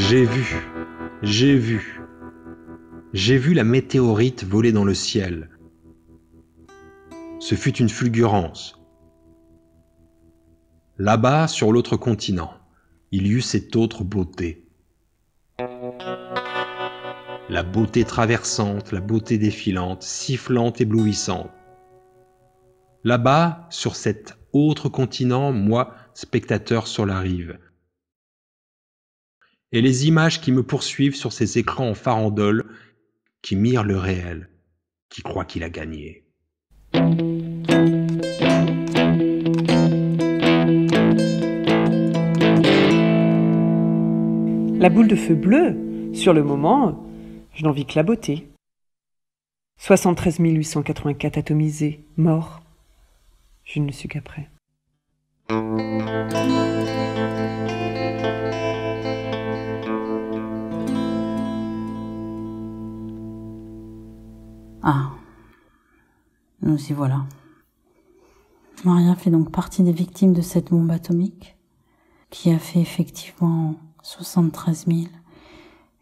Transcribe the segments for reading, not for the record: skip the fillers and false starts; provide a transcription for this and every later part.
J'ai vu, j'ai vu, j'ai vu la météorite voler dans le ciel. Ce fut une fulgurance. Là-bas, sur l'autre continent, il y eut cette autre beauté. La beauté traversante, la beauté défilante, sifflante, éblouissante. Là-bas, sur cet autre continent, moi, spectateur sur la rive. Et les images qui me poursuivent sur ces écrans en farandole, qui mirent le réel, qui croient qu'il a gagné. La boule de feu bleue, sur le moment, je n'en vis que la beauté. 73 884 atomisés, morts. Je ne le suis qu'après. Ah, nous y voilà. Maria fait donc partie des victimes de cette bombe atomique, qui a fait effectivement 73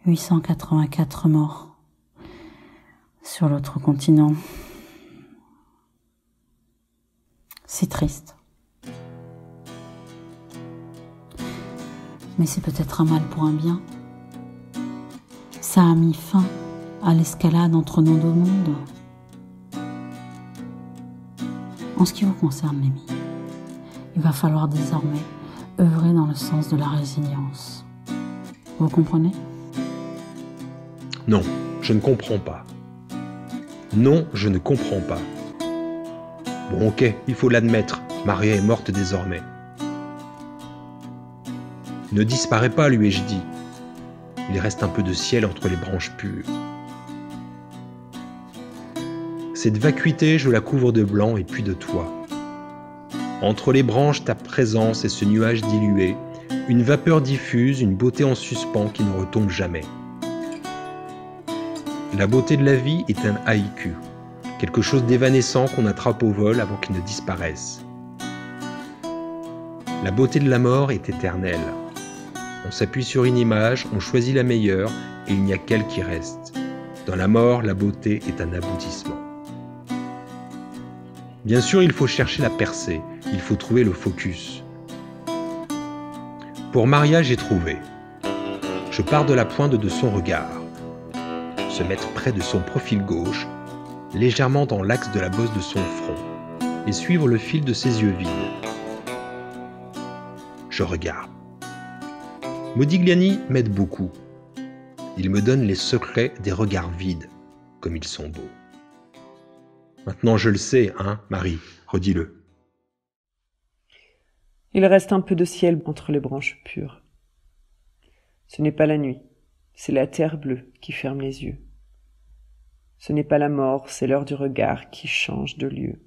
884 morts sur l'autre continent. C'est triste. Mais c'est peut-être un mal pour un bien. Ça a mis fin à l'escalade entre nos deux mondes. En ce qui vous concerne, Lémi, il va falloir désormais œuvrer dans le sens de la résilience. Vous comprenez ? Non, je ne comprends pas. Non, je ne comprends pas. Bon, ok, il faut l'admettre, Maria est morte désormais. Ne disparaît pas, lui ai-je dit. Il reste un peu de ciel entre les branches pures. Cette vacuité, je la couvre de blanc et puis de toi. Entre les branches, ta présence et ce nuage dilué, une vapeur diffuse, une beauté en suspens qui ne retombe jamais. La beauté de la vie est un haïku, quelque chose d'évanescent qu'on attrape au vol avant qu'il ne disparaisse. La beauté de la mort est éternelle. On s'appuie sur une image, on choisit la meilleure et il n'y a qu'elle qui reste. Dans la mort, la beauté est un aboutissement. Bien sûr, il faut chercher la percée, il faut trouver le focus. Pour Maria, j'ai trouvé. Je pars de la pointe de son regard. Se mettre près de son profil gauche, légèrement dans l'axe de la bosse de son front, et suivre le fil de ses yeux vides. Je regarde. Modigliani m'aide beaucoup. Il me donne les secrets des regards vides, comme ils sont beaux. Maintenant je le sais, hein, Marie, redis-le. Il reste un peu de ciel entre les branches pures. Ce n'est pas la nuit, c'est la terre bleue qui ferme les yeux. Ce n'est pas la mort, c'est l'heure du regard qui change de lieu.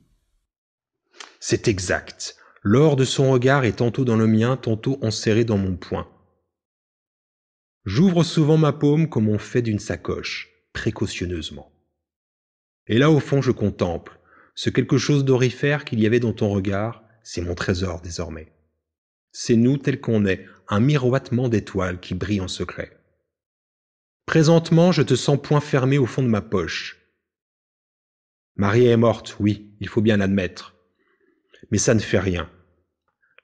C'est exact. L'or de son regard est tantôt dans le mien, tantôt enserré dans mon poing. J'ouvre souvent ma paume comme on fait d'une sacoche, précautionneusement. Et là au fond je contemple, ce quelque chose d'aurifère qu'il y avait dans ton regard, c'est mon trésor désormais. C'est nous tel qu'on est, un miroitement d'étoiles qui brille en secret. Présentement, je te sens point fermé au fond de ma poche. Marie est morte, oui, il faut bien l'admettre. Mais ça ne fait rien.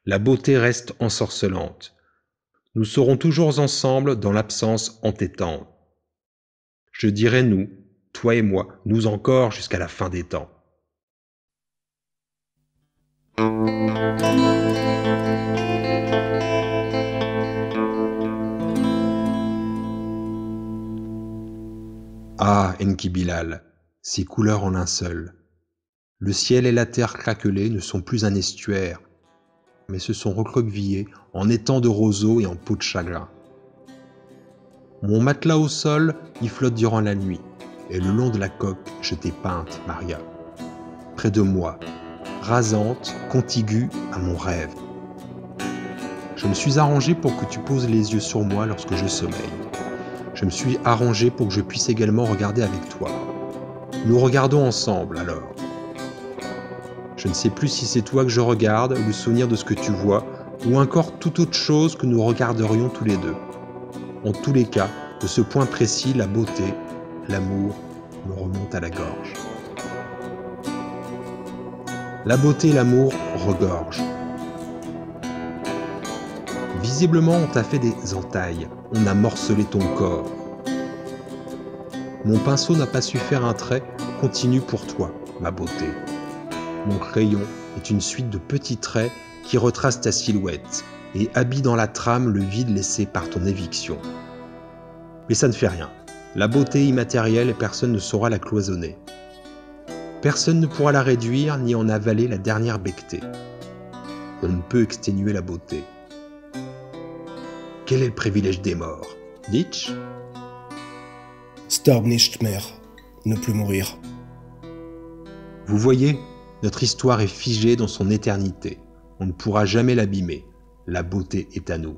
La beauté reste ensorcelante. Nous serons toujours ensemble dans l'absence entêtante. Je dirais nous, toi et moi, nous encore jusqu'à la fin des temps. Ah, Enki Bilal, ces couleurs en un seul. Le ciel et la terre craquelés ne sont plus un estuaire, mais se sont recroquevillés en étangs de roseaux et en peau de chagrin. Mon matelas au sol y flotte durant la nuit, et le long de la coque, je t'ai peinte, Maria. Près de moi, rasante, contiguë à mon rêve. Je me suis arrangé pour que tu poses les yeux sur moi lorsque je sommeille. Je me suis arrangé pour que je puisse également regarder avec toi. Nous regardons ensemble, alors. Je ne sais plus si c'est toi que je regarde, le souvenir de ce que tu vois, ou encore toute autre chose que nous regarderions tous les deux. En tous les cas, de ce point précis, la beauté, l'amour me remontent à la gorge. La beauté et l'amour regorgent. Visiblement, on t'a fait des entailles, on a morcelé ton corps. Mon pinceau n'a pas su faire un trait continu pour toi, ma beauté. Mon crayon est une suite de petits traits qui retracent ta silhouette et habillent dans la trame le vide laissé par ton éviction. Mais ça ne fait rien. La beauté est immatérielle et personne ne saura la cloisonner. Personne ne pourra la réduire ni en avaler la dernière becquetée. On ne peut exténuer la beauté. Quel est le privilège des morts? Nietzsche? Sterb nicht mehr, ne plus mourir. Vous voyez, notre histoire est figée dans son éternité. On ne pourra jamais l'abîmer. La beauté est à nous.